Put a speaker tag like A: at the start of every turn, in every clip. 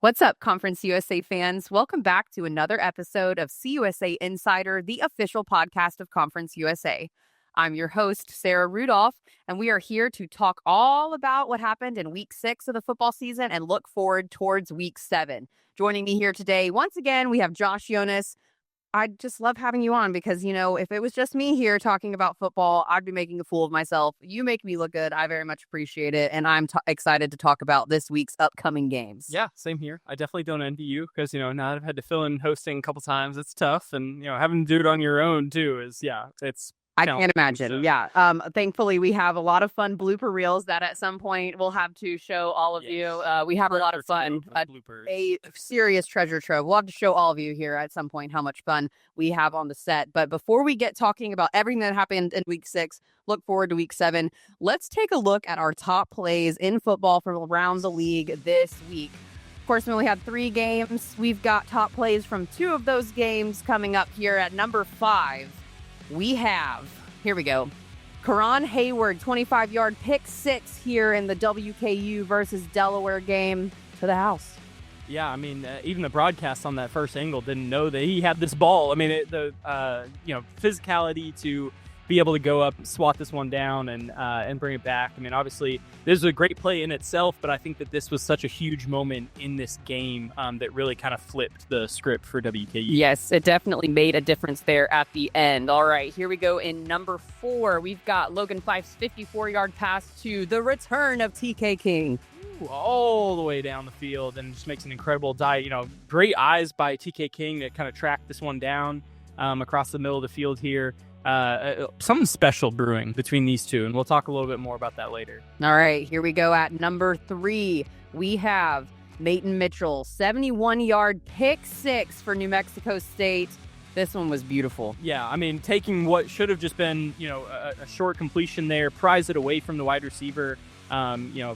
A: What's up, Conference USA fans? Welcome back to another episode of CUSA Insider, the official podcast of Conference USA. I'm your host, Sarah Rudolph, and we are here to talk all about what happened in Week 6 of the football season and look forward towards Week 7. Joining me here today, once again, we have Josh Yonis. I just love having you on because, if it was just me here talking about football, I'd be making a fool of myself. You make me look good. I very much appreciate it. And I'm excited to talk about this week's upcoming games.
B: Yeah, same here. I definitely don't envy you because, now that I've had to fill in hosting a couple times, it's tough. And, having to do it on your own, too, it's
A: I can't imagine. So. Yeah. Thankfully, we have a lot of fun blooper reels that at some point we'll have to show all of you. We have a lot of fun. A serious treasure trove. We'll have to show all of you here at some point how much fun we have on the set. But before we get talking about everything that happened in Week 6, look forward to Week 7. Let's take a look at our top plays in football from around the league this week. Of course, we only had 3 games. We've got top plays from 2 of those games coming up here at number 5. We have, here we go, Karan Hayward, 25-yard pick 6 here in the WKU versus Delaware game to the house.
B: Yeah, even the broadcast on that first angle didn't know that he had this ball. The physicality to be able to go up, swat this one down, and bring it back. Obviously, this is a great play in itself, but I think that this was such a huge moment in this game that really kind of flipped the script for WKU.
A: Yes, it definitely made a difference there at the end. All right, here we go in number 4. We've got Logan Fife's 54-yard pass to the return of TK King.
B: All the way down the field and just makes an incredible dive. Great eyes by TK King that kind of tracked this one down across the middle of the field here. Something special brewing between these two, and we'll talk a little bit more about that later.
A: All right, here we go at number 3. We have Maton Mitchell, 71-yard pick 6 for New Mexico State. This one was beautiful.
B: Yeah, taking what should have just been, a short completion there, pries it away from the wide receiver,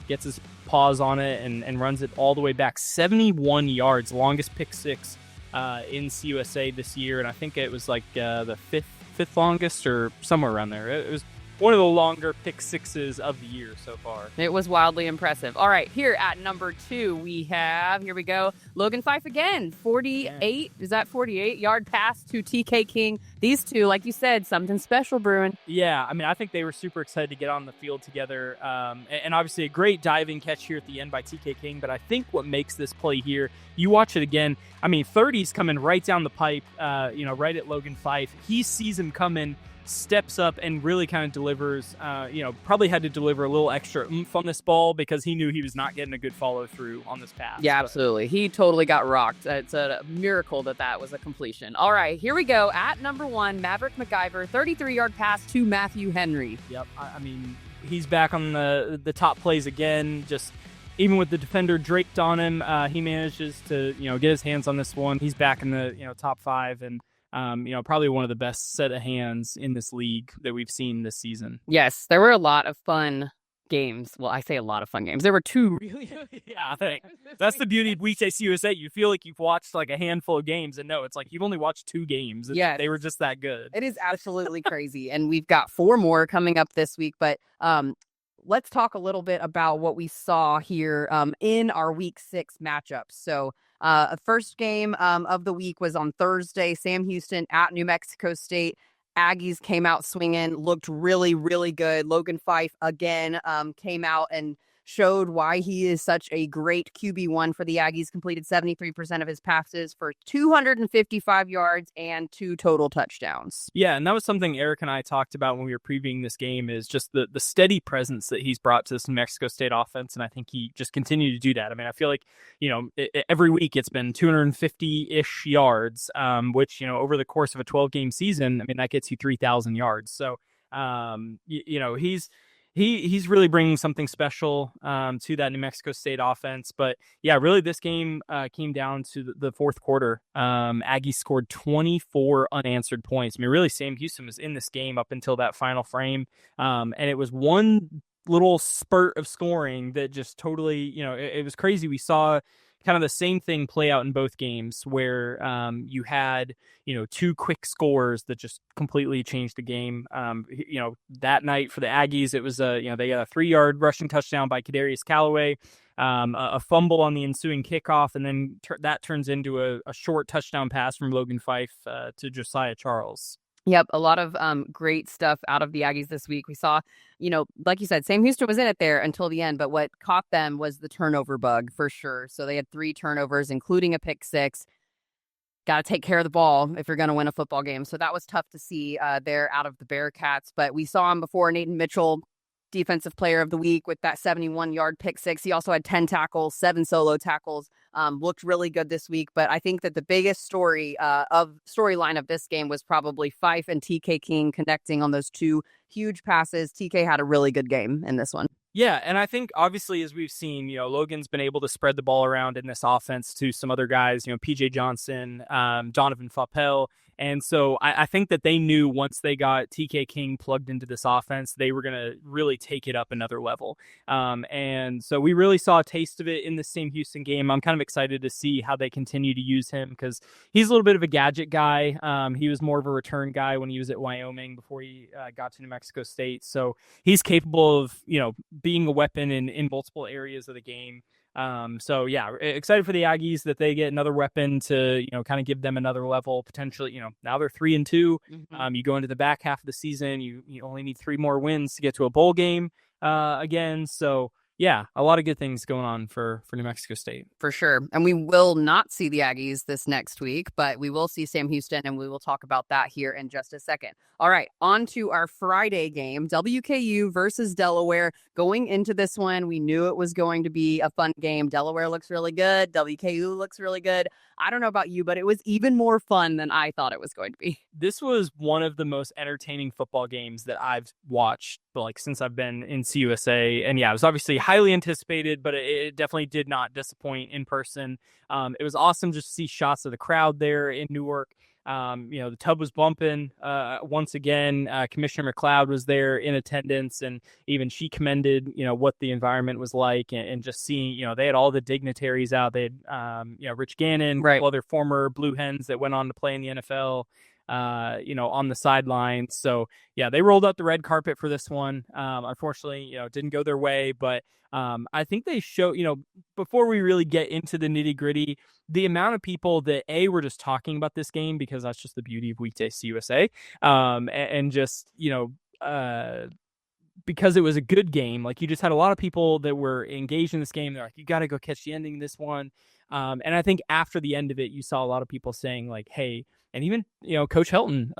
B: gets his paws on it and runs it all the way back. 71 yards, longest pick 6 in CUSA this year, and I think it was like the fifth longest or somewhere around there. It was one of the longer pick 6s of the year so far.
A: It was wildly impressive. All right, here at number 2, we have, here we go, Logan Fife again, 48, is that 48-yard pass to TK King. These two, like you said, something special brewing.
B: Yeah, I think they were super excited to get on the field together. And obviously a great diving catch here at the end by TK King. But I think what makes this play here, you watch it again, 30's coming right down the pipe, right at Logan Fife. He sees him coming, steps up and really kind of delivers, probably had to deliver a little extra oomph on this ball because he knew he was not getting a good follow through on this pass.
A: Yeah, absolutely. He totally got rocked. It's a miracle that was a completion. All right, here we go. At number 1, Maverick MacGyver, 33-yard pass to Matthew Henry.
B: Yep. He's back on the top plays again. Just even with the defender draped on him, he manages to, get his hands on this one. He's back in the, top 5 and probably one of the best set of hands in this league that we've seen this season.
A: Yes, there were a lot of fun games. Well, I say a lot of fun games. There were 2 really.
B: Yeah, I think that's the beauty of Weekday CUSA. You feel like you've watched like a handful of games, and no, it's like you've only watched 2 games.
A: Yeah,
B: they were just that good.
A: It is absolutely crazy, and we've got 4 more coming up this week. But let's talk a little bit about what we saw here in our Week 6 matchups. So first game of the week was on Thursday. Sam Houston at New Mexico State. Aggies came out swinging, looked really, really good. Logan Fife again came out and showed why he is such a great QB1 for the Aggies. Completed 73% of his passes for 255 yards and 2 total touchdowns.
B: Yeah, and that was something Eric and I talked about when we were previewing this game, is just the steady presence that he's brought to this New Mexico State offense, and I think he just continued to do that. I feel like, every week it's been 250-ish yards, which, over the course of a 12-game season, that gets you 3,000 yards. So, He's really bringing something special to that New Mexico State offense. But yeah, really this game came down to the fourth quarter. Aggies scored 24 unanswered points. Really Sam Houston was in this game up until that final frame. And it was one little spurt of scoring that just totally, it was crazy. We saw kind of the same thing play out in both games where you had, 2 quick scores that just completely changed the game. That night for the Aggies, it was, they got a 3-yard rushing touchdown by Kadarius Callaway. a fumble on the ensuing kickoff, and then that turns into a short touchdown pass from Logan Fife to Josiah Charles.
A: Yep, a lot of great stuff out of the Aggies this week. We saw, like you said, Sam Houston was in it there until the end, but what caught them was the turnover bug for sure. So they had 3 turnovers, including a pick 6. Got to take care of the ball if you're going to win a football game. So that was tough to see there out of the Bearcats. But we saw him before, Nathan Mitchell, Defensive Player of the Week with that 71-yard pick 6. He also had 10 tackles, 7 solo tackles. Looked really good this week. But I think that the biggest storyline of this game was probably Fife and TK King connecting on those 2 huge passes. TK had a really good game in this one.
B: Yeah, and I think obviously as we've seen, Logan's been able to spread the ball around in this offense to some other guys, PJ Johnson, Donovan Faupel. And so I think that they knew once they got TK King plugged into this offense, they were going to really take it up another level. And so we really saw a taste of it in the Sam Houston game. I'm kind of excited to see how they continue to use him because he's a little bit of a gadget guy. He was more of a return guy when he was at Wyoming before he got to New Mexico State. So he's capable of, being a weapon in multiple areas of the game. So yeah, excited for the Aggies that they get another weapon to, kind of give them another level potentially. Now they're 3-2.
A: Mm-hmm.
B: You go into the back half of the season, you only need 3 more wins to get to a bowl game again. So yeah, a lot of good things going on for New Mexico State.
A: For sure. And we will not see the Aggies this next week, but we will see Sam Houston, and we will talk about that here in just a second. All right, on to our Friday game, WKU versus Delaware. Going into this one, we knew it was going to be a fun game. Delaware looks really good. WKU looks really good. I don't know about you, but it was even more fun than I thought it was going to be.
B: This was one of the most entertaining football games that I've watched, since I've been in CUSA. And yeah, it was obviously highly anticipated, but it definitely did not disappoint in person. It was awesome just to see shots of the crowd there in Newark. The tub was bumping once again. Commissioner McLeod was there in attendance, and even she commended, what the environment was like, and just seeing, they had all the dignitaries out. They had, Rich Gannon,
A: right,
B: other former Blue Hens that went on to play in the NFL, on the sidelines. So yeah, they rolled out the red carpet for this one. Unfortunately, it didn't go their way, but I think they show, before we really get into the nitty gritty, the amount of people that were just talking about this game, because that's just the beauty of Weekday CUSA, and just, because it was a good game. Like, you just had a lot of people that were engaged in this game. They're like, you got to go catch the ending of this one. And I think after the end of it, you saw a lot of people saying like, hey, and even, Coach Helton,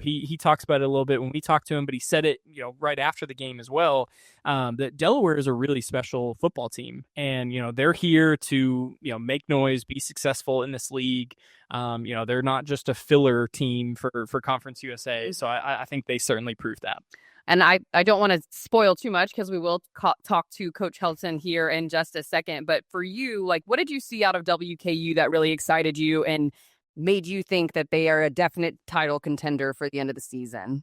B: he talks about it a little bit when we talked to him, but he said it, right after the game as well, that Delaware is a really special football team. And, they're here to, make noise, be successful in this league. They're not just a filler team for Conference USA. So I think they certainly proved that.
A: And I don't want to spoil too much because we will talk to Coach Helton here in just a second. But for you, like, what did you see out of WKU that really excited you and made you think that they are a definite title contender for the end of the season?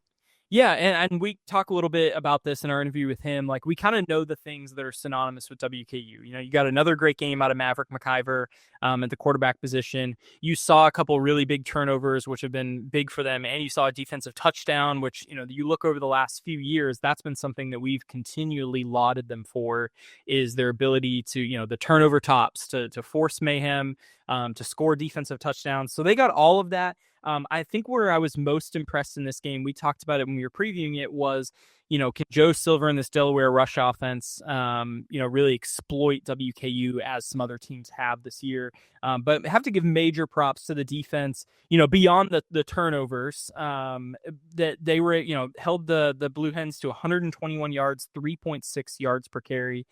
B: Yeah, and we talk a little bit about this in our interview with him. Like, we kind of know the things that are synonymous with WKU. You got another great game out of Maverick McIver at the quarterback position. You saw a couple really big turnovers, which have been big for them, and you saw a defensive touchdown, which, you look over the last few years, that's been something that we've continually lauded them for, is their ability to, the turnover tops, to force mayhem, to score defensive touchdowns. So they got all of that. I think where I was most impressed in this game, we talked about it when we were previewing it, was, can Joe Silver and this Delaware rush offense, really exploit WKU as some other teams have this year. But have to give major props to the defense, beyond the turnovers, that they were, held the Blue Hens to 121 yards, 3.6 yards per carry.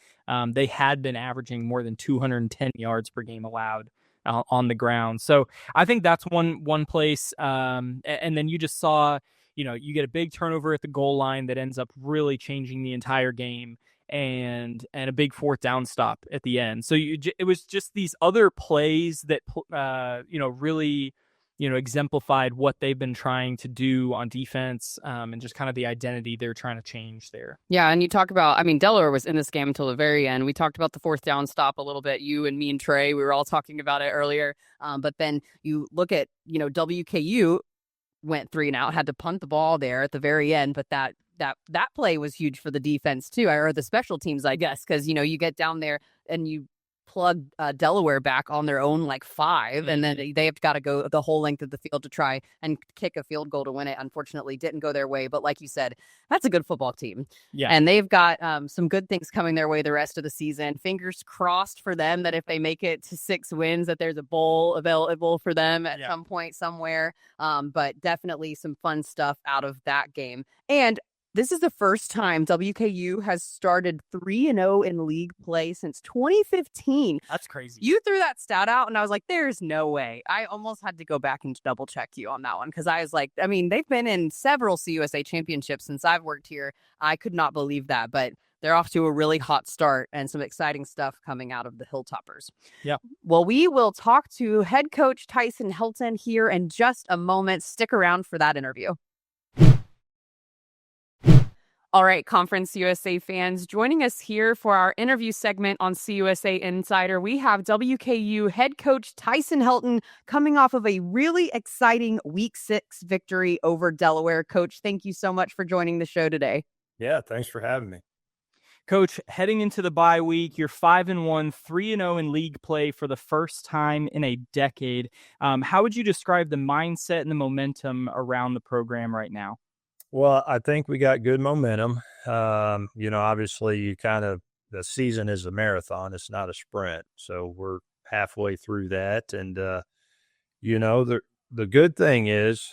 B: They had been averaging more than 210 yards per game allowed on the ground. So I think that's one place. And then you just saw, you get a big turnover at the goal line that ends up really changing the entire game, and a big 4th down stop at the end. So it was just these other plays that, really, exemplified what they've been trying to do on defense, and just kind of the identity they're trying to change there.
A: Yeah, and you talk about, Delaware was in this game until the very end. We talked about the 4th down stop a little bit. You and me and Trey, we were all talking about it earlier. But then you look at, WKU, went 3 and out, had to punt the ball there at the very end, but that play was huge for the defense too, or the special teams, I guess, because you get down there and you plug Delaware back on their own 5, and then they've got to go the whole length of the field to try and kick a field goal to win it. Unfortunately, didn't go their way, but like you said, that's a good football team.
B: Yeah,
A: and they've got some good things coming their way the rest of the season. Fingers crossed for them that if they make it to 6 wins, that there's a bowl available for them at some point somewhere. But definitely some fun stuff out of that game. And this is the first time WKU has started 3-0 in league play since 2015.
B: That's crazy.
A: You threw that stat out, and I was like, there's no way. I almost had to go back and double check you on that one, because I was like, I mean, they've been in several CUSA championships since I've worked here. I could not believe that, but they're off to a really hot start and some exciting stuff coming out of the Hilltoppers.
B: Yeah.
A: Well, we will talk to head coach Tyson Helton here in just a moment. Stick around for that interview. All right, Conference USA fans, joining us here for our interview segment on CUSA Insider, we have WKU head coach Tyson Helton coming off of a really exciting Week 6 victory over Delaware. Coach, thank you so much for joining the show today.
C: Yeah, thanks for having me.
B: Coach, heading into the bye week, you're 5-1, 3-0 in league play for the first time in a decade. How would you describe the mindset and the momentum around the program right now?
C: Well, I think we got good momentum. Obviously the season is a marathon. It's not a sprint. So we're halfway through that. And, the good thing is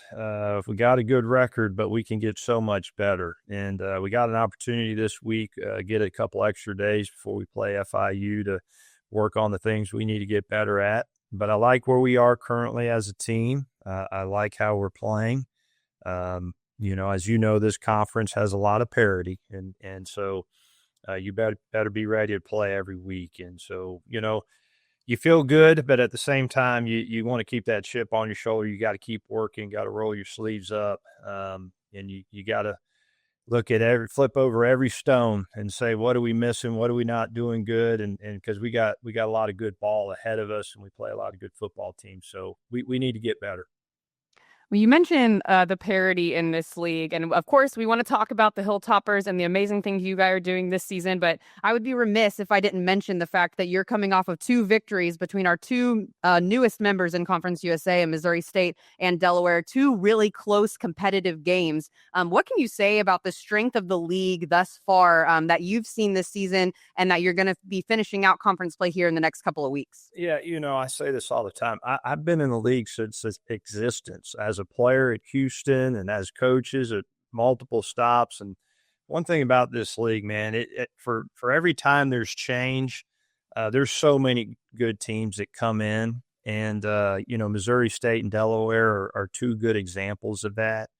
C: we got a good record, but we can get so much better. And we got an opportunity this week, get a couple extra days before we play FIU to work on the things we need to get better at. But I like where we are currently as a team. I like how we're playing. As you know, this conference has a lot of parity, and so you better be ready to play every week. And so, you feel good, but at the same time, you want to keep that chip on your shoulder. You got to keep working, got to roll your sleeves up, and you got to flip over every stone and say, what are we missing? What are we not doing good? And because we got a lot of good ball ahead of us, and we play a lot of good football teams, so we need to get better.
A: Well, you mentioned the parity in this league, and of course, we want to talk about the Hilltoppers and the amazing things you guys are doing this season, but I would be remiss if I didn't mention the fact that you're coming off of 2 victories between our 2 newest members in Conference USA, and Missouri State and Delaware, 2 really close competitive games. What can you say about the strength of the league thus far that you've seen this season, and that you're going to be finishing out conference play here in the next couple of weeks?
C: Yeah, I say this all the time. I've been in the league since its existence as a player at Houston and as coaches at multiple stops. And one thing about this league, man, for every time there's change, there's so many good teams that come in. And, Missouri State and Delaware are 2 good examples of that.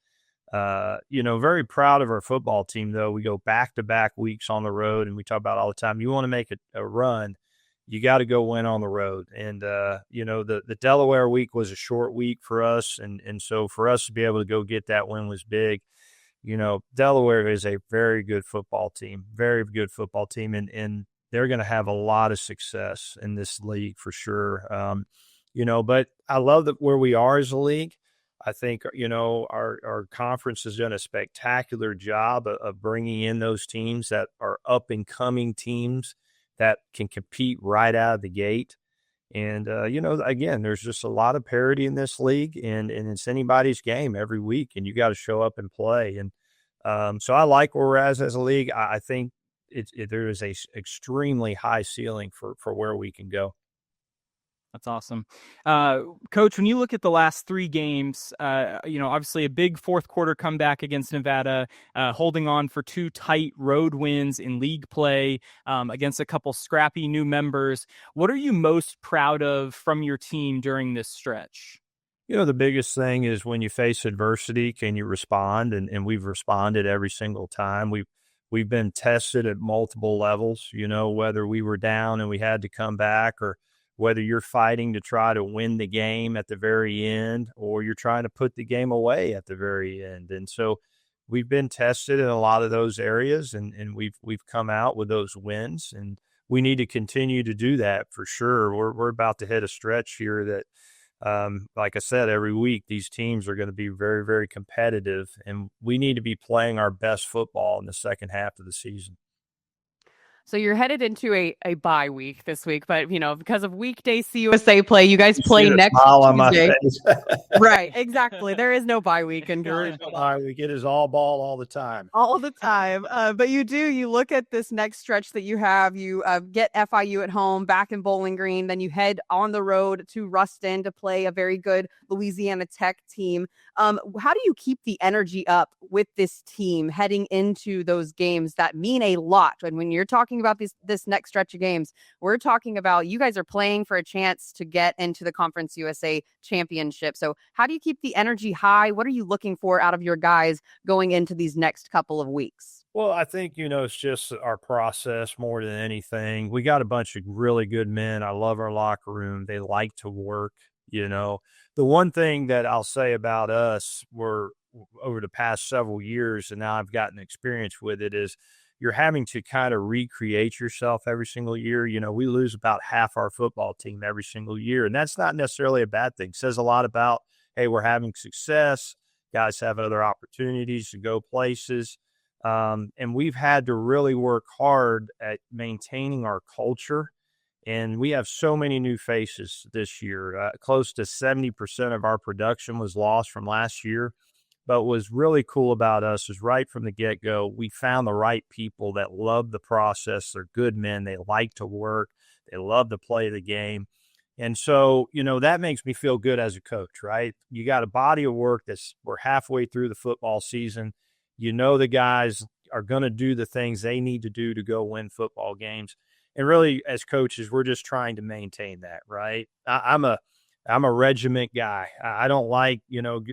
C: Very proud of our football team, though. We go back-to-back weeks on the road, and we talk about all the time, you want to make a run, you got to go win on the road. And, the Delaware week was a short week for us. And so for us to be able to go get that win was big. Delaware is a very good football team, and they're going to have a lot of success in this league for sure. But I love where we are as a league. I think, our conference has done a spectacular job of bringing in those teams that are up and coming teams that can compete right out of the gate. And, again, there's just a lot of parity in this league, and it's anybody's game every week, and you got to show up and play. And so I like where we're at as a league. I think there is a extremely high ceiling for where we can go.
B: That's awesome. Coach, when you look at the last 3 games, obviously a big fourth quarter comeback against Nevada, holding on for 2 tight road wins in league play against a couple scrappy new members. What are you most proud of from your team during this stretch?
C: The biggest thing is when you face adversity, can you respond? And we've responded every single time. We've been tested at multiple levels, whether we were down and we had to come back, or whether you're fighting to try to win the game at the very end, or you're trying to put the game away at the very end. And so we've been tested in a lot of those areas, and we've come out with those wins, and we need to continue to do that for sure. We're about to hit a stretch here that like I said, every week these teams are going to be very, very competitive, and we need to be playing our best football in the second half of the season.
A: So you're headed into a bye week this week, but because of weekday CUSA play, you guys play next Tuesday. Right, exactly. There is no bye week in college.
C: We get his all ball all the time.
A: All the time. But you look at this next stretch that you have, you get FIU at home, back in Bowling Green, then you head on the road to Ruston to play a very good Louisiana Tech team. How do you keep the energy up with this team heading into those games that mean a lot? And when you're talking about this next stretch of games, we're talking about you guys are playing for a chance to get into the Conference USA championship. So how do you keep the energy high? What are you looking for out of your guys going into these next couple of weeks?
C: Well, I think, it's just our process more than anything. We got a bunch of really good men. I love our locker room. They like to work, The one thing that I'll say about us, we're over the past several years, and now I've gotten experience with it, is you're having to kind of recreate yourself every single year. We lose about half our football team every single year, and that's not necessarily a bad thing. It says a lot about, hey, we're having success. Guys have other opportunities to go places. And we've had to really work hard at maintaining our culture. And we have so many new faces this year. Close to 70% of our production was lost from last year. But what was really cool about us is right from the get-go, we found the right people that love the process. They're good men. They like to work. They love to play the game. And so, that makes me feel good as a coach, right? You got a body of work we're halfway through the football season. The guys are going to do the things they need to do to go win football games. And really, as coaches, we're just trying to maintain that, right? I'm a regiment guy. I don't like,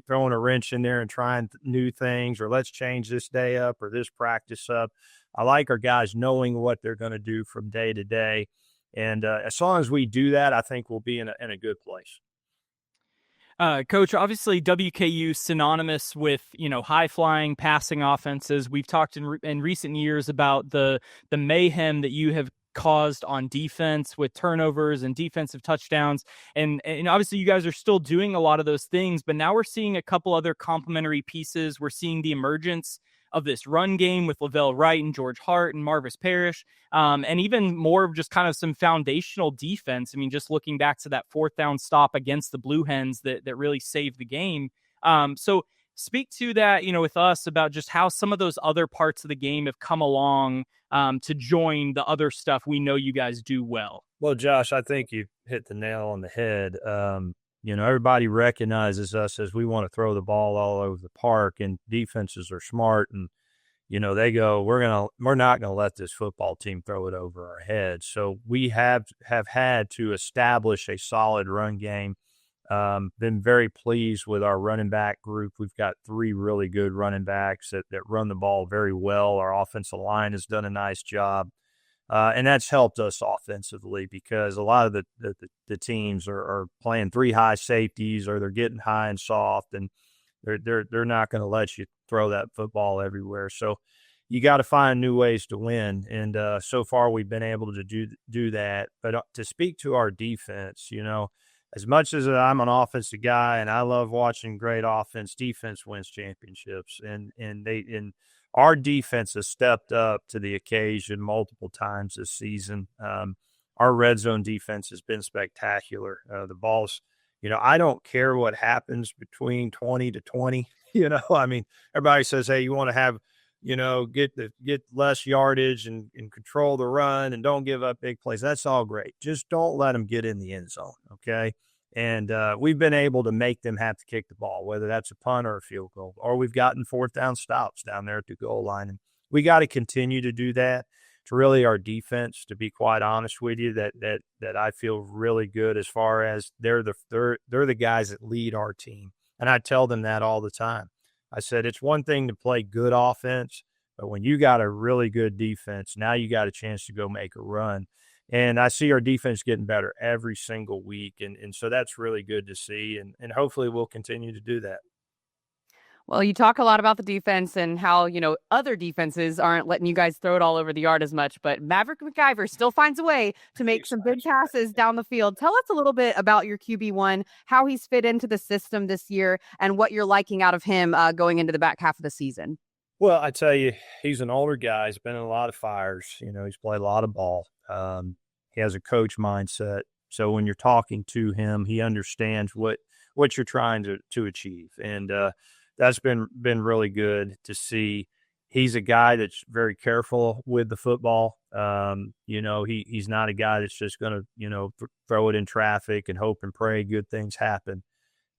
C: throwing a wrench in there and trying new things, or let's change this day up or this practice up. I like our guys knowing what they're going to do from day to day. And as long as we do that, I think we'll be in a good place.
B: Coach, obviously WKU synonymous with, high flying passing offenses. We've talked in recent years about the mayhem that you have caused on defense with turnovers and defensive touchdowns. And obviously you guys are still doing a lot of those things, but now we're seeing a couple other complementary pieces. We're seeing the emergence of this run game with Lavelle Wright and George Hart and Marvis Parrish, and even more of just kind of some foundational defense. I mean, just looking back to that fourth down stop against the Blue Hens that really saved the game. So speak to that, with us about just how some of those other parts of the game have come along to join the other stuff we know you guys do well.
C: Well, Josh, I think you hit the nail on the head. Everybody recognizes us as we want to throw the ball all over the park, and defenses are smart, and they go, we're not gonna let this football team throw it over our heads. So we have had to establish a solid run game. Been very pleased with our running back group. We've got 3 really good running backs that run the ball very well. Our offensive line has done a nice job. And that's helped us offensively because a lot of the teams are playing 3 high safeties, or they're getting high and soft, and they're not going to let you throw that football everywhere. So you got to find new ways to win. And so far we've been able to do that. But to speak to our defense, as much as I'm an offensive guy and I love watching great offense, defense wins championships. And our defense has stepped up to the occasion multiple times this season. Our red zone defense has been spectacular. The balls, I don't care what happens between 20 to 20. I mean, everybody says, hey, you want to have, get less yardage and control the run and don't give up big plays. That's all great. Just don't let them get in the end zone, okay? And we've been able to make them have to kick the ball, whether that's a punt or a field goal, or we've gotten fourth down stops down there at the goal line. And we got to continue to do that. It's really our defense, to be quite honest with you, that I feel really good as far as they're the guys that lead our team. And I tell them that all the time. I said, it's one thing to play good offense, but when you got a really good defense, now you got a chance to go make a run. And I see our defense getting better every single week. And so that's really good to see. And hopefully we'll continue to do that.
A: Well, you talk a lot about the defense and how, other defenses aren't letting you guys throw it all over the yard as much, but Maverick McIver still finds a way to make some big passes down the field. Tell us a little bit about your QB1, how he's fit into the system this year, and what you're liking out of him going into the back half of the season.
C: Well, I tell you, he's an older guy. He's been in a lot of fires. He's played a lot of ball. He has a coach mindset. So when you're talking to him, he understands what you're trying to achieve. And that's been really good to see. He's a guy that's very careful with the football. He's not a guy that's just going to, throw it in traffic and hope and pray good things happen.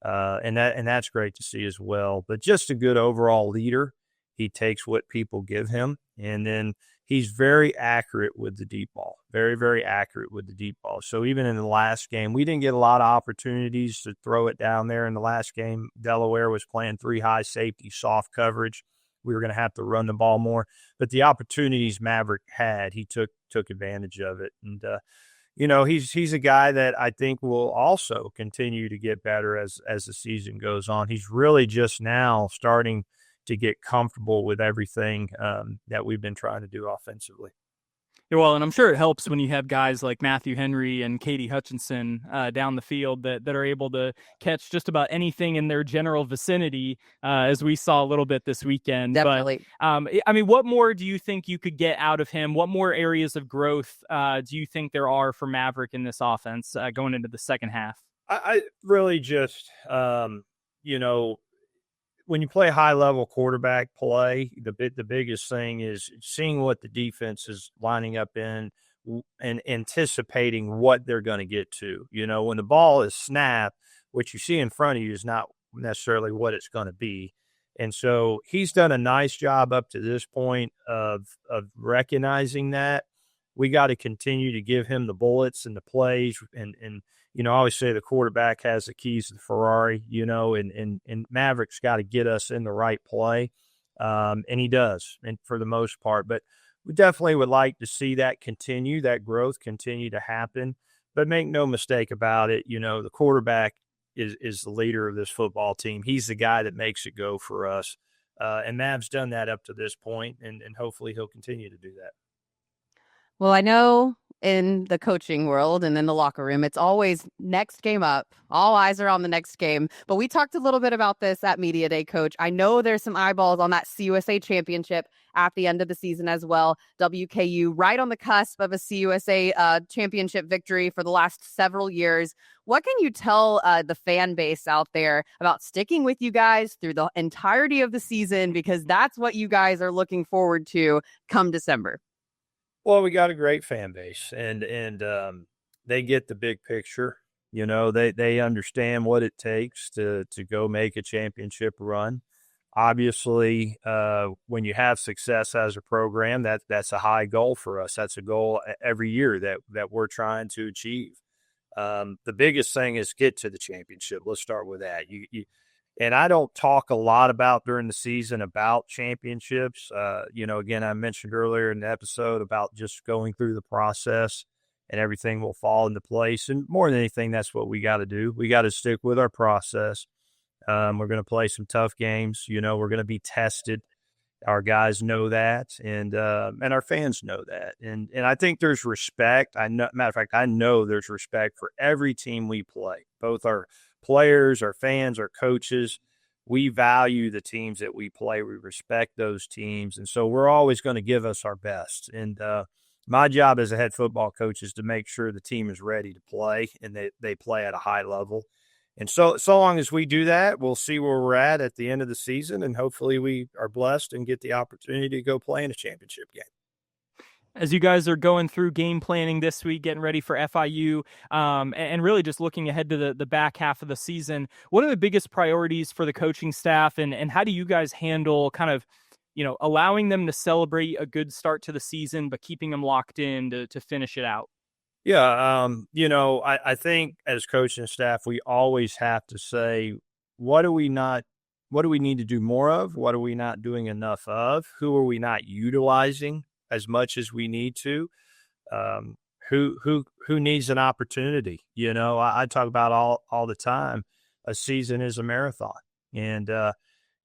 C: And that's great to see as well. But just a good overall leader. He takes what people give him, and then he's very accurate with the deep ball, very, very accurate with the deep ball. So even in the last game, we didn't get a lot of opportunities to throw it down there in the last game. Delaware was playing 3 high safety, soft coverage. We were going to have to run the ball more. But the opportunities Maverick had, he took advantage of it. And, he's a guy that I think will also continue to get better as the season goes on. He's really just now starting to get comfortable with everything that we've been trying to do offensively.
B: Yeah, well, and I'm sure it helps when you have guys like Matthew Henry and Katie Hutchinson down the field that are able to catch just about anything in their general vicinity, as we saw a little bit this weekend.
A: Definitely.
B: But, what more do you think you could get out of him? What more areas of growth do you think there are for Maverick in this offense going into the second half?
C: I really just, when you play high-level quarterback play, the biggest thing is seeing what the defense is lining up in and anticipating what they're going to get to. When the ball is snapped, what you see in front of you is not necessarily what it's going to be. And so he's done a nice job up to this point of recognizing that. We got to continue to give him the bullets and the plays and I always say the quarterback has the keys to the Ferrari, and Maverick's got to get us in the right play. And he does, and for the most part. But we definitely would like to see that continue, that growth continue to happen. But make no mistake about it, the quarterback is the leader of this football team. He's the guy that makes it go for us. And Mav's done that up to this point, and hopefully he'll continue to do that.
A: Well, I know in the coaching world and in the locker room, it's always next game up. All eyes are on the next game. But we talked a little bit about this at Media Day, Coach. I know there's some eyeballs on that CUSA championship at the end of the season as well. WKU right on the cusp of a CUSA championship victory for the last several years. What can you tell the fan base out there about sticking with you guys through the entirety of the season? Because that's what you guys are looking forward to come December.
C: Well, we got a great fan base, and they get the big picture. They understand what it takes to go make a championship run. Obviously, when you have success as a program, that's a high goal for us. That's a goal every year that we're trying to achieve. The biggest thing is get to the championship. Let's start with that. And I don't talk a lot about during the season about championships. Again, I mentioned earlier in the episode about just going through the process and everything will fall into place. And more than anything, that's what we got to do. We got to stick with our process. We're going to play some tough games. We're going to be tested. Our guys know that, and our fans know that. And I think there's respect. Matter of fact, I know there's respect for every team we play, both our players, our fans, our coaches. We value the teams that we play. We respect those teams. And so we're always going to give us our best. And my job as a head football coach is to make sure the team is ready to play and they play at a high level. And so long as we do that, we'll see where we're at the end of the season. And hopefully we are blessed and get the opportunity to go play in a championship game.
B: As you guys are going through game planning this week, getting ready for FIU, and really just looking ahead to the back half of the season, what are the biggest priorities for the coaching staff, and how do you guys handle kind of, allowing them to celebrate a good start to the season, but keeping them locked in to finish it out?
C: Yeah, I think as coaching staff, we always have to say, what do we need to do more of? What are we not doing enough of? Who are we not utilizing as much as we need to? Who needs an opportunity? I talk about all the time. A season is a marathon, and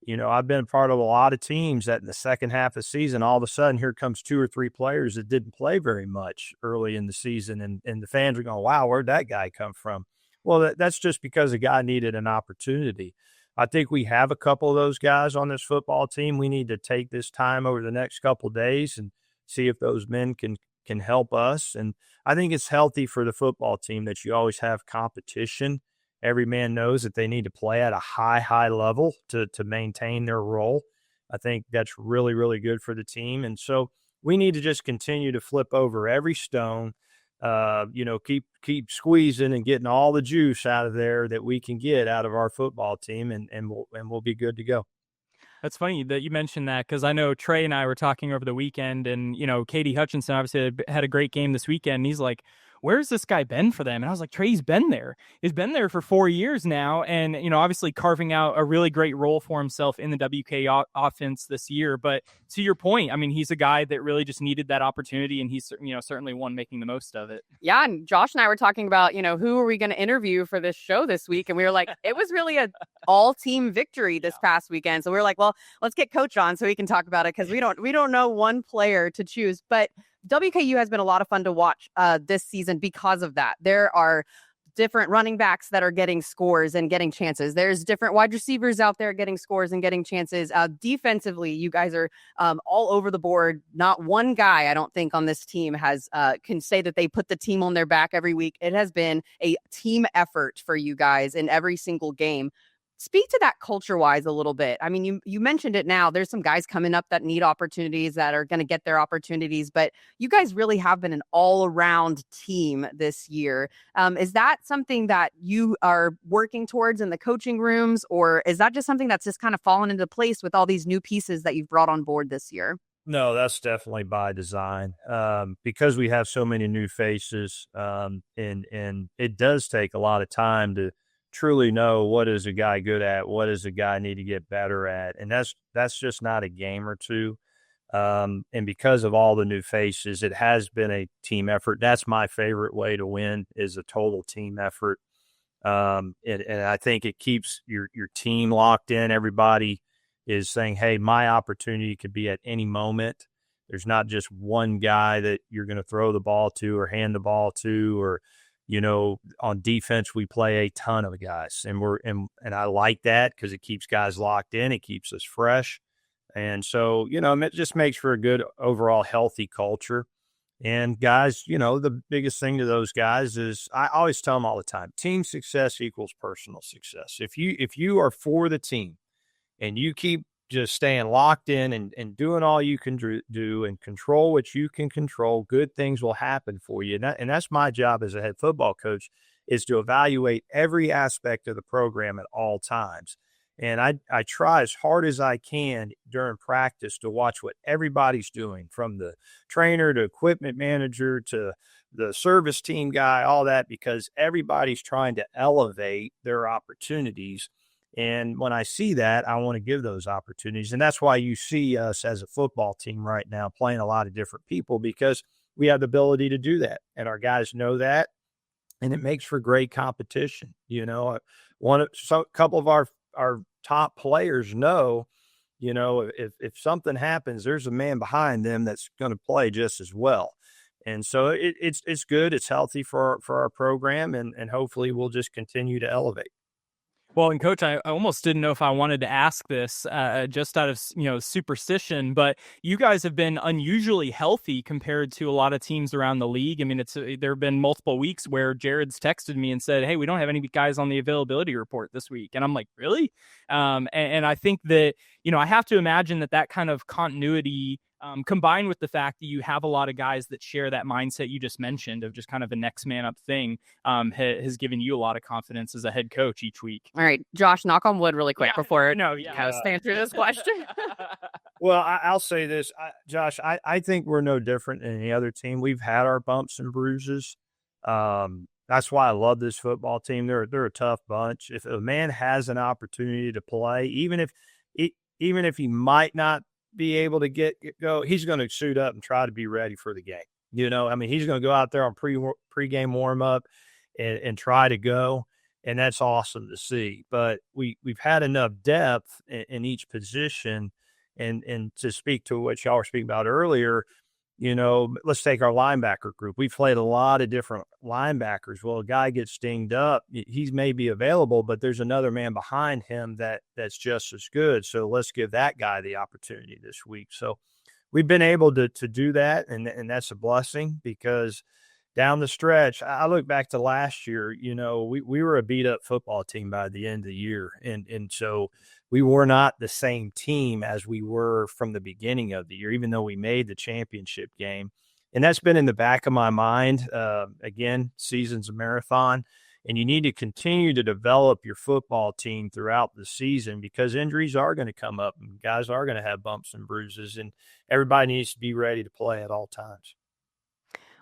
C: I've been part of a lot of teams that in the second half of the season, all of a sudden, here comes 2 or 3 players that didn't play very much early in the season, and the fans are going, "Wow, where'd that guy come from?" Well, that's just because a guy needed an opportunity. I think we have a couple of those guys on this football team. We need to take this time over the next couple of days and see if those men can help us. And I think it's healthy for the football team that you always have competition. Every man knows that they need to play at a high level to maintain their role. I think that's really, really good for the team. And so we need to just continue to flip over every stone, keep squeezing and getting all the juice out of there that we can get out of our football team, and we'll be good to go.
B: That's funny that you mentioned that, because I know Trey and I were talking over the weekend, and, Katie Hutchinson obviously had a great game this weekend. And he's like, where's this guy been for them? And I was like, Trey's been there. He's been there for 4 years now. And, obviously carving out a really great role for himself in the WKU offense this year. But to your point, I mean, he's a guy that really just needed that opportunity, and he's, certainly one making the most of it.
A: Yeah. And Josh and I were talking about, who are we going to interview for this show this week? And we were like, it was really a all team victory this past weekend. So we were like, well, let's get Coach on so he can talk about it, because we don't know one player to choose. But WKU has been a lot of fun to watch this season because of that. There are different running backs that are getting scores and getting chances. There's different wide receivers out there getting scores and getting chances. Defensively, you guys are all over the board. Not one guy, I don't think, on this team has can say that they put the team on their back every week. It has been a team effort for you guys in every single game. Speak to that culture-wise a little bit. I mean, you mentioned it now. There's some guys coming up that need opportunities, that are going to get their opportunities, but you guys really have been an all-around team this year. Is that something that you are working towards in the coaching rooms, or is that just something that's just kind of fallen into place with all these new pieces that you've brought on board this year?
C: No, that's definitely by design, because we have so many new faces, and it does take a lot of time to truly know what is a guy good at, what does a guy need to get better at, and that's just not a game or two. And because of all the new faces, it has been a team effort. That's my favorite way to win, is a total team effort. And I think it keeps your team locked in. Everybody is saying, hey, my opportunity could be at any moment. There's not just one guy that you're going to throw the ball to or hand the ball to, or on defense, we play a ton of guys, and I like that, because it keeps guys locked in. It keeps us fresh. And so, it just makes for a good overall healthy culture. And guys, the biggest thing to those guys is, I always tell them all the time, team success equals personal success. If you are for the team and you keep just staying locked in and doing all you can do and control what you can control, good things will happen for you. And that's my job as a head football coach, is to evaluate every aspect of the program at all times. And I try as hard as I can during practice to watch what everybody's doing, from the trainer to equipment manager to the service team guy, all that, because everybody's trying to elevate their opportunities. And when I see that, I want to give those opportunities. And that's why you see us as a football team right now playing a lot of different people, because we have the ability to do that. And our guys know that. And it makes for great competition. Couple of our top players know, if something happens, there's a man behind them that's going to play just as well. And so it's good. It's healthy for our program, and hopefully we'll just continue to elevate.
B: Well, and Coach, I almost didn't know if I wanted to ask this just out of superstition, but you guys have been unusually healthy compared to a lot of teams around the league. I mean, there have been multiple weeks where Jared's texted me and said, "Hey, we don't have any guys on the availability report this week," and I'm like, "Really?" And I think that I have to imagine that kind of continuity, combined with the fact that you have a lot of guys that share that mindset you just mentioned of just kind of a next man up thing, has given you a lot of confidence as a head coach each week.
A: All right, Josh, knock on wood really quick before stand through this question.
C: Well, I'll say this, Josh, I think we're no different than any other team. We've had our bumps and bruises. That's why I love this football team. They're a tough bunch. If a man has an opportunity to play, even if he might not be able to go, he's going to suit up and try to be ready for the game. He's going to go out there on pre-game warm up and try to go. and that's awesome to see. But we've had enough depth in each position, and to speak to what y'all were speaking about earlier, let's take our linebacker group. We've played a lot of different linebackers. Well, a guy gets dinged up, he's maybe available, but there's another man behind him that's just as good. So let's give that guy the opportunity this week. So we've been able to do that, and that's a blessing because down the stretch, I look back to last year, we were a beat up football team by the end of the year. And so we were not the same team as we were from the beginning of the year, even though we made the championship game. And that's been in the back of my mind. Again, season's a marathon, and you need to continue to develop your football team throughout the season because injuries are going to come up and guys are going to have bumps and bruises, and everybody needs to be ready to play at all times.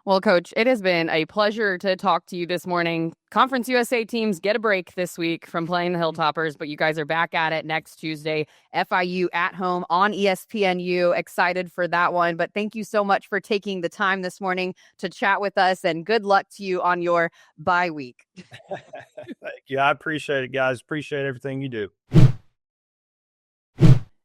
A: Well, Coach, it has been a pleasure to talk to you this morning. Conference USA teams get a break this week from playing the Hilltoppers, but you guys are back at it next Tuesday. FIU at home on ESPNU. Excited for that one. But thank you so much for taking the time this morning to chat with us, and good luck to you on your bye week.
C: Thank you. I appreciate it, guys. Appreciate everything you do.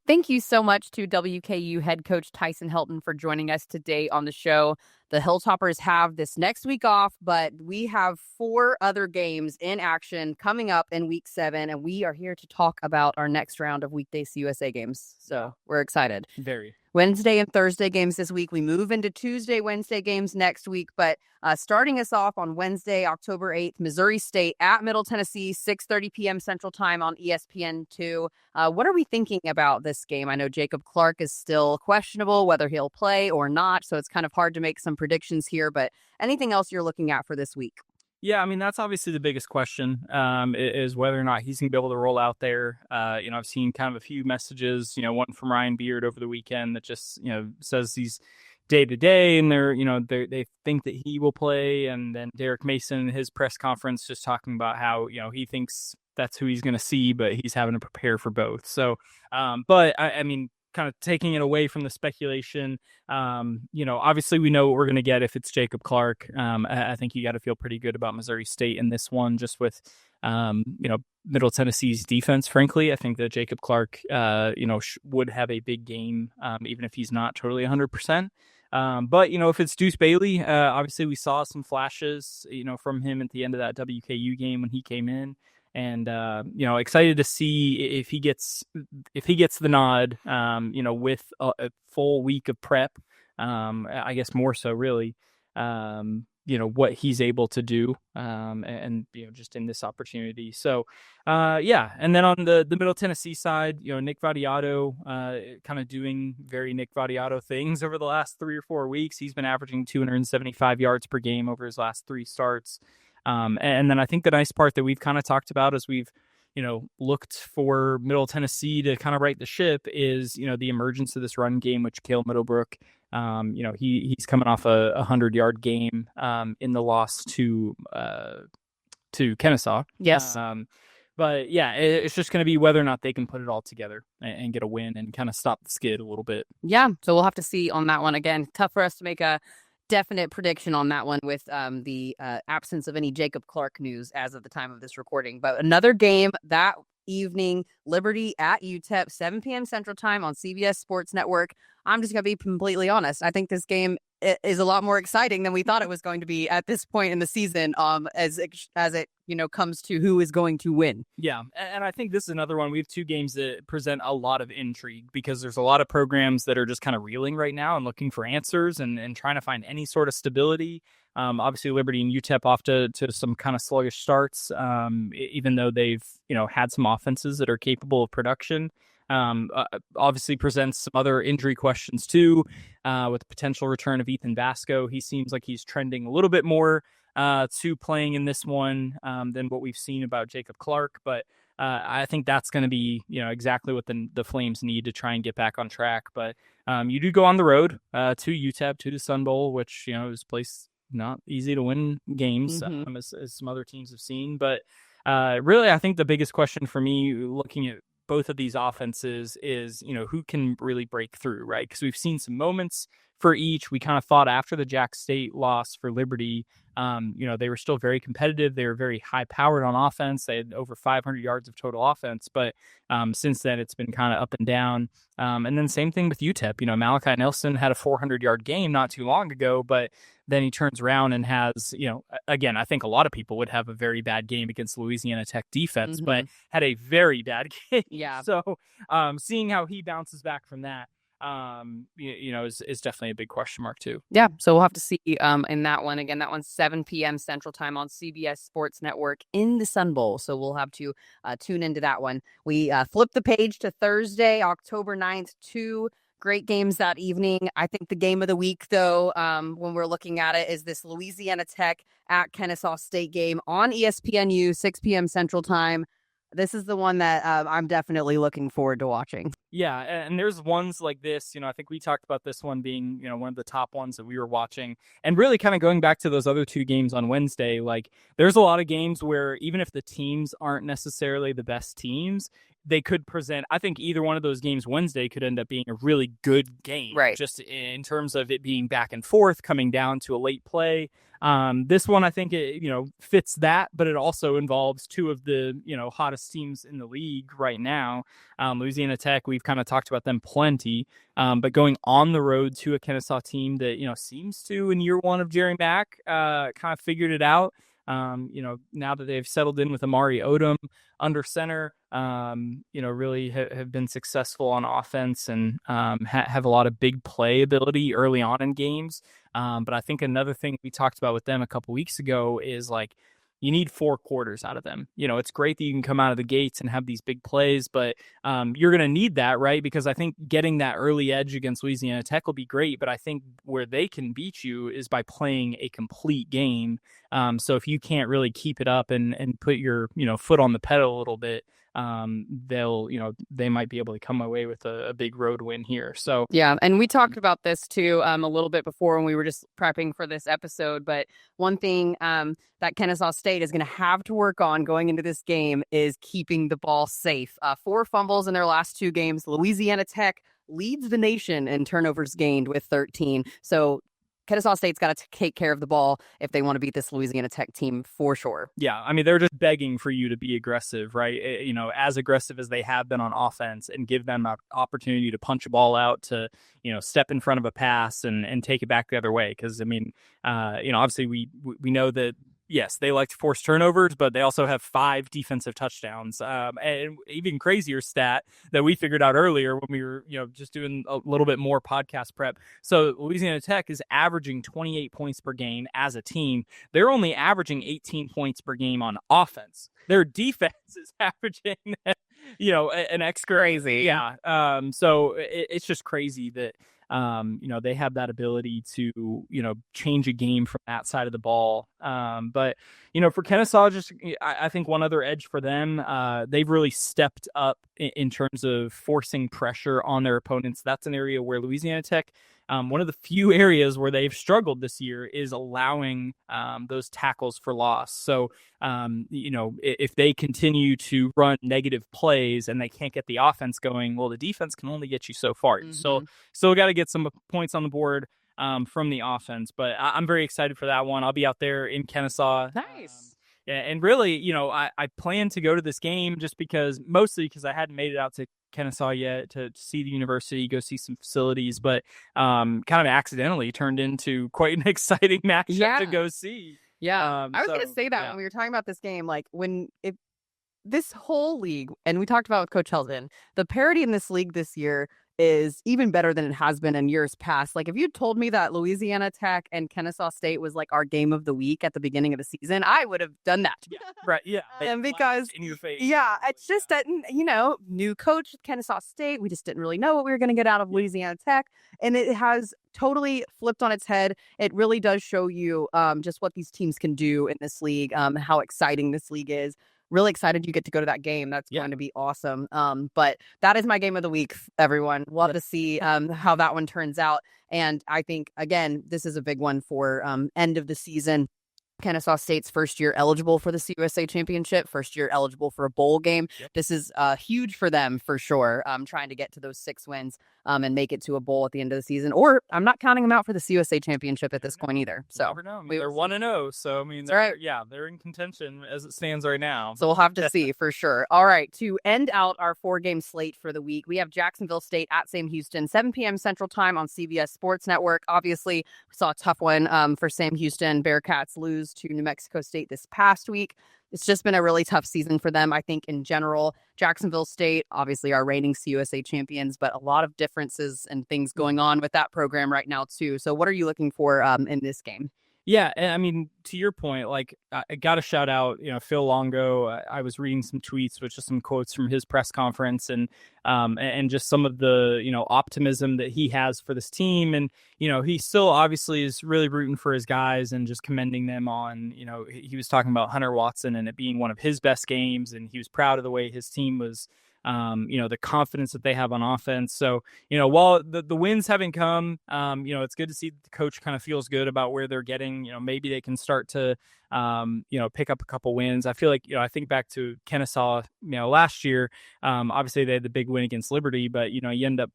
A: Thank you so much to WKU head coach Tyson Helton for joining us today on the show. The Hilltoppers have this next week off, but we have 4 other games in action coming up in week 7, and we are here to talk about our next round of Weekday CUSA games. So we're excited.
B: Very.
A: Wednesday and Thursday games this week. We move into Tuesday, Wednesday games next week. But starting us off on Wednesday, October 8th, Missouri State at Middle Tennessee, 6:30 p.m. Central Time on ESPN2. What are we thinking about this game? I know Jacob Clark is still questionable whether he'll play or not, so it's kind of hard to make some predictions here. But anything else you're looking at for this week?
B: Yeah, I mean, that's obviously the biggest question, is whether or not he's going to be able to roll out there. I've seen kind of a few messages, one from Ryan Beard over the weekend that just, says he's day to day, and they think that he will play. And then Derek Mason in his press conference just talking about how, he thinks that's who he's going to see, but he's having to prepare for both. So, but I mean, kind of taking it away from the speculation, obviously we know what we're going to get if it's Jacob Clark. I think you got to feel pretty good about Missouri State in this one, just with, Middle Tennessee's defense. Frankly, I think that Jacob Clark, would have a big game, even if he's not totally 100%. But, if it's Deuce Bailey, obviously we saw some flashes, from him at the end of that WKU game when he came in. And, excited to see if he gets the nod, with a full week of prep, I guess more so really, what he's able to do, and just in this opportunity. So, and then on the Middle Tennessee side, Nick Vadiato, kind of doing very Nick Vadiato things over the last 3 or 4 weeks. He's been averaging 275 yards per game over his last 3 starts. And then I think the nice part that we've kind of talked about as we've, looked for Middle Tennessee to kind of right the ship is, the emergence of this run game, which Cale Middlebrook, he's coming off a 100-yard game in the loss to Kennesaw.
A: Yes.
B: But yeah, it's just going to be whether or not they can put it all together and get a win and kind of stop the skid a little bit.
A: Yeah. So we'll have to see on that one. Again, tough for us to make a definite prediction on that one with the absence of any Jacob Clark news as of the time of this recording. But another game that evening, Liberty at UTEP, 7 p.m. Central Time on CBS Sports Network. I'm just going to be completely honest. I think this game is a lot more exciting than we thought it was going to be at this point in the season, as it comes to who is going to win.
B: Yeah, and I think this is another one. We have 2 games that present a lot of intrigue because there's a lot of programs that are just kind of reeling right now and looking for answers and trying to find any sort of stability. Obviously, Liberty and UTEP off to some kind of sluggish starts, even though they've had some offenses that are capable of production. Obviously presents some other injury questions too, with the potential return of Ethan Vasco. He seems like he's trending a little bit more to playing in this one than what we've seen about Jacob Clark. But I think that's going to be exactly what the Flames need to try and get back on track. But you do go on the road to UTEP, to the Sun Bowl, which is a place not easy to win games, as some other teams have seen. But really, I think the biggest question for me looking at both of these offenses is, who can really break through, right? Because we've seen some moments for each. We kind of thought after the Jack State loss for Liberty, they were still very competitive. They were very high powered on offense. They had over 500 yards of total offense, but since then it's been kind of up and down. And then same thing with UTEP. Malachi Nelson had a 400-yard game not too long ago, but then he turns around and has, again, I think a lot of people would have a very bad game against Louisiana Tech defense, but had a very bad game.
A: Yeah.
B: So seeing how he bounces back from that, is definitely a big question mark too.
A: Yeah. So we'll have to see in that one. Again, that one's 7 p.m. Central Time on CBS Sports Network in the Sun Bowl. So we'll have to tune into that one. We flip the page to Thursday, October 9th, 2 great games that evening. I think the game of the week, though, when we're looking at it, is this Louisiana Tech at Kennesaw State game on ESPNU, 6 p.m. Central Time. This is the one that I'm definitely looking forward to watching.
B: Yeah, and there's ones like this, I think we talked about this one being, one of the top ones that we were watching. And really kind of going back to those other 2 games on Wednesday, like there's a lot of games where even if the teams aren't necessarily the best teams, they could present, I think either one of those games Wednesday could end up being a really good game.
A: Right.
B: Just in terms of it being back and forth, coming down to a late play. This one, I think it, fits that, but it also involves 2 of the, hottest teams in the league right now. Louisiana Tech, we've kind of talked about them plenty, but going on the road to a Kennesaw team that, seems to, in year 1 of Jerry Mack, kind of figured it out. Now that they've settled in with Amari Odom under center, really have been successful on offense and have a lot of big play ability early on in games. But I think another thing we talked about with them a couple weeks ago is like, you need 4 quarters out of them. It's great that you can come out of the gates and have these big plays, but you're going to need that, right? Because I think getting that early edge against Louisiana Tech will be great, but I think where they can beat you is by playing a complete game. So if you can't really keep it up and put your, foot on the pedal a little bit, they might be able to come away with a big road win here. So
A: yeah, and we talked about this too a little bit before when we were just prepping for this episode. But one thing that Kennesaw State is going to have to work on going into this game is keeping the ball safe. 4 fumbles in their last 2 games. Louisiana Tech leads the nation in turnovers gained with 13. So Kennesaw State's got to take care of the ball if they want to beat this Louisiana Tech team for sure.
B: Yeah, I mean, they're just begging for you to be aggressive, right? As aggressive as they have been on offense and give them an opportunity to punch a ball out, to, step in front of a pass and take it back the other way. Because, obviously we know that, yes, they like to force turnovers, but they also have 5 defensive touchdowns. And even crazier stat that we figured out earlier when we were, just doing a little bit more podcast prep. So Louisiana Tech is averaging 28 points per game as a team. They're only averaging 18 points per game on offense. Their defense is averaging, an extra. Crazy. Yeah. So it's just crazy that, they have that ability to, change a game from that side of the ball. But, for Kennesaw, I think one other edge for them, they've really stepped up in terms of forcing pressure on their opponents. That's an area where Louisiana Tech, one of the few areas where they've struggled this year is allowing those tackles for loss. So, if they continue to run negative plays and they can't get the offense going, well, the defense can only get you so far. So still got to get some points on the board from the offense. But I'm very excited for that one. I'll be out there in Kennesaw.
A: Nice.
B: Yeah, and really, I plan to go to this game just mostly because I hadn't made it out to Kennesaw yet to see the university, go see some facilities, but kind of accidentally turned into quite an exciting matchup to go see.
A: Yeah, I was going to say that when we were talking about this game, like if this whole league, and we talked about with Coach Helton, the parity in this league this year is even better than it has been in years past. Like if you told me that Louisiana Tech and Kennesaw State was like our game of the week at the beginning of the season, I would have done that.
B: Yeah, right. Yeah.
A: And because,
B: in your face.
A: Yeah, it's just that, new coach at Kennesaw State, we just didn't really know what we were going to get out of Louisiana Tech. And it has totally flipped on its head. It really does show you just what these teams can do in this league, how exciting this league is. Really excited you get to go to that game. That's going to be awesome. But that is my game of the week, everyone. We'll have to see how that one turns out. And I think, again, this is a big one for end of the season. Kennesaw State's first year eligible for the CUSA championship, first year eligible for a bowl game.
B: Yep.
A: This is huge for them for sure. Trying to get to those 6 wins and make it to a bowl at the end of the season. Or I'm not counting them out for the CUSA championship at this point either. So
B: never know. I mean, they're 1-0, so I mean, they're in contention as it stands right now.
A: So we'll have to see for sure. All right, to end out our 4-game slate for the week, we have Jacksonville State at Sam Houston, 7 p.m. Central Time on CBS Sports Network. Obviously, we saw a tough one for Sam Houston. Bearcats lose to New Mexico State this past week. It's just been a really tough season for them, I think, in general. Jacksonville State, obviously, are reigning CUSA champions, but a lot of differences and things going on with that program right now, too. So what are you looking for in this game?
B: Yeah, and I mean, to your point, like, I got to shout out, Phil Longo. I was reading some tweets with just some quotes from his press conference and just some of the, optimism that he has for this team. And, he still obviously is really rooting for his guys and just commending them on, he was talking about Hunter Watson and it being one of his best games. And he was proud of the way his team was, the confidence that they have on offense. So, while the wins haven't come, it's good to see the coach kind of feels good about where they're getting. Maybe they can start to, pick up a couple wins. I feel like, I think back to Kennesaw, last year, obviously they had the big win against Liberty, but, you end up,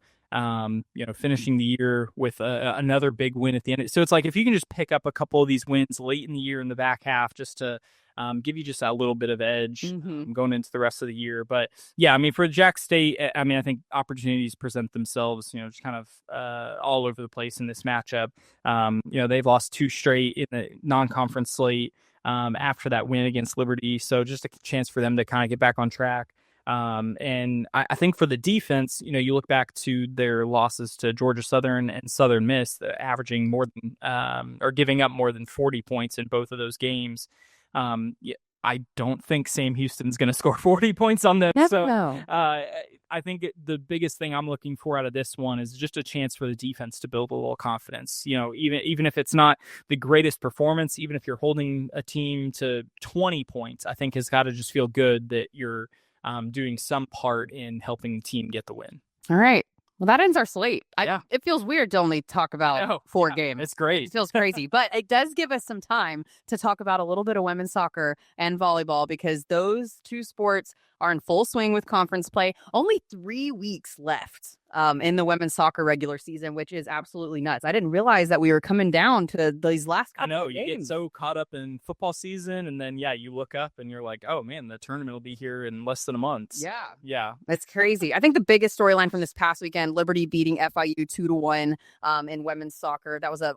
B: finishing the year with another big win at the end. So it's like, if you can just pick up a couple of these wins late in the year in the back half, just to, give you just a little bit of edge going into the rest of the year. But yeah, I mean, for Jack State, I think opportunities present themselves, just kind of all over the place in this matchup. They've lost 2 straight in the non-conference slate after that win against Liberty. So just a chance for them to kind of get back on track. And I think for the defense, you look back to their losses to Georgia Southern and Southern Miss, averaging more than or giving up more than 40 points in both of those games. I don't think Sam Houston's going to score 40 points on them.
A: No.
B: I think the biggest thing I'm looking for out of this one is just a chance for the defense to build a little confidence. Even if it's not the greatest performance, even if you're holding a team to 20 points, I think has got to just feel good that you're doing some part in helping the team get the win.
A: All right. Well, that ends our slate. It feels weird to only talk about 4 games.
B: It's great.
A: It feels crazy. But it does give us some time to talk about a little bit of women's soccer and volleyball, because those 2 sports are in full swing with conference play. Only 3 weeks left in the women's soccer regular season, which is absolutely nuts. I didn't realize that we were coming down to these last couple of games.
B: You get so caught up in football season, and then, you look up and you're like, oh, man, the tournament will be here in less than a month.
A: Yeah. It's crazy. I think the biggest storyline from this past weekend, Liberty beating FIU 2-1 in women's soccer. That was a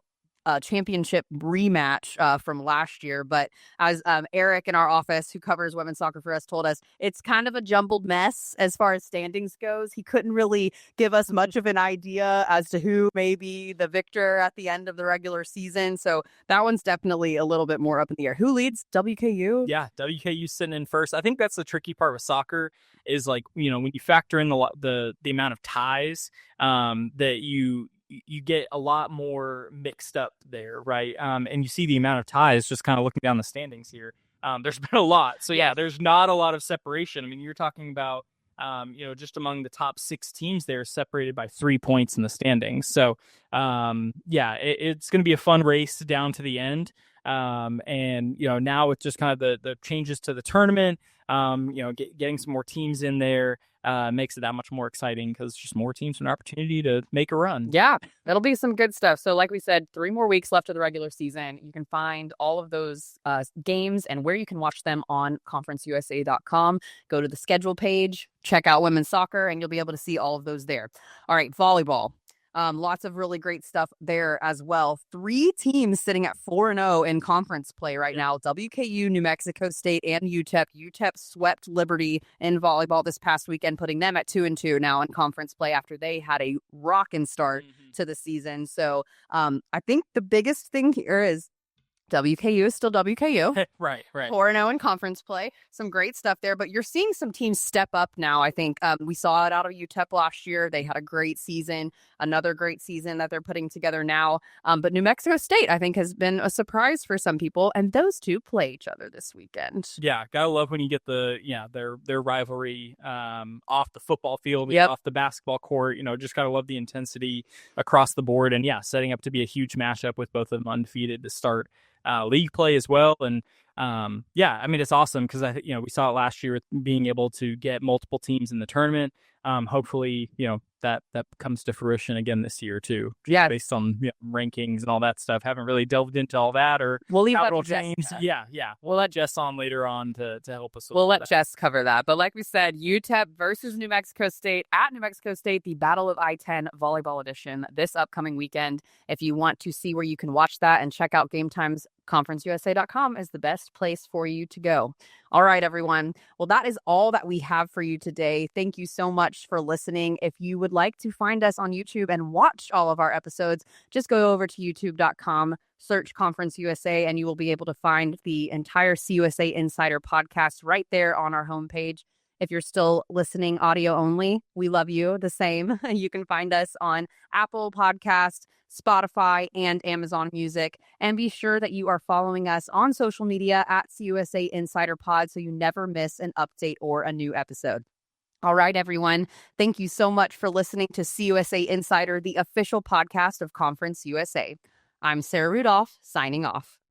A: championship rematch from last year. But as Eric in our office, who covers women's soccer for us, told us, it's kind of a jumbled mess as far as standings goes. He couldn't really give us much of an idea as to who may be the victor at the end of the regular season. So that one's definitely a little bit more up in the air. Who leads? WKU?
B: Yeah, WKU sitting in first. I think that's the tricky part with soccer is, like, when you factor in the amount of ties that you get a lot more mixed up there, right? And you see the amount of ties just kind of looking down the standings here. There's been a lot. So, there's not a lot of separation. I mean, you're talking about, just among the top 6 teams there separated by 3 points in the standings. So, it's going to be a fun race down to the end. And, now with just kind of the changes to the tournament, getting some more teams in there, makes it that much more exciting because just more teams have an opportunity to make a run.
A: Yeah, that'll be some good stuff. So like we said, 3 more weeks left of the regular season. You can find all of those games and where you can watch them on conferenceusa.com. Go to the schedule page, check out women's soccer, and you'll be able to see all of those there. All right, volleyball. Lots of really great stuff there as well. 3 teams sitting at 4-0 in conference play right now. WKU, New Mexico State, and UTEP. UTEP swept Liberty in volleyball this past weekend, putting them at 2-2 now in conference play after they had a rockin' start to the season. So I think the biggest thing here is WKU is still WKU.
B: Right.
A: 4-0 in conference play. Some great stuff there, but you're seeing some teams step up now. I think we saw it out of UTEP last year. They had a great season, another great season that they're putting together now. But New Mexico State, I think, has been a surprise for some people, and those 2 play each other this weekend.
B: Yeah, gotta love when you get their rivalry off the football field, off the basketball court. Just gotta love the intensity across the board, and setting up to be a huge matchup with both of them undefeated to start league play as well. And yeah, I mean, it's awesome because we saw it last year with being able to get multiple teams in the tournament. Hopefully, that comes to fruition again this year too.
A: Yeah,
B: based on rankings and all that stuff. Haven't really delved into all that, or
A: we'll leave
B: how
A: that
B: it'll
A: to Jess.
B: change. Yeah. We'll let Jess on later on to help us.
A: We'll let Jess cover that. But like we said, UTEP versus New Mexico State at New Mexico State, the Battle of I-10 Volleyball Edition this upcoming weekend. If you want to see where you can watch that and check out Game Times, conferenceusa.com is the best place for you to go. All right, everyone. Well, that is all that we have for you today. Thank you so much for listening. If you would like to find us on YouTube and watch all of our episodes, just go over to youtube.com, search Conference USA, and you will be able to find the entire CUSA Insider podcast right there on our homepage. If you're still listening audio only, we love you the same. You can find us on Apple Podcasts, Spotify, and Amazon Music. And be sure that you are following us on social media at CUSA Insider Pod so you never miss an update or a new episode. All right, everyone. Thank you so much for listening to CUSA Insider, the official podcast of Conference USA. I'm Sarah Rudolph, signing off.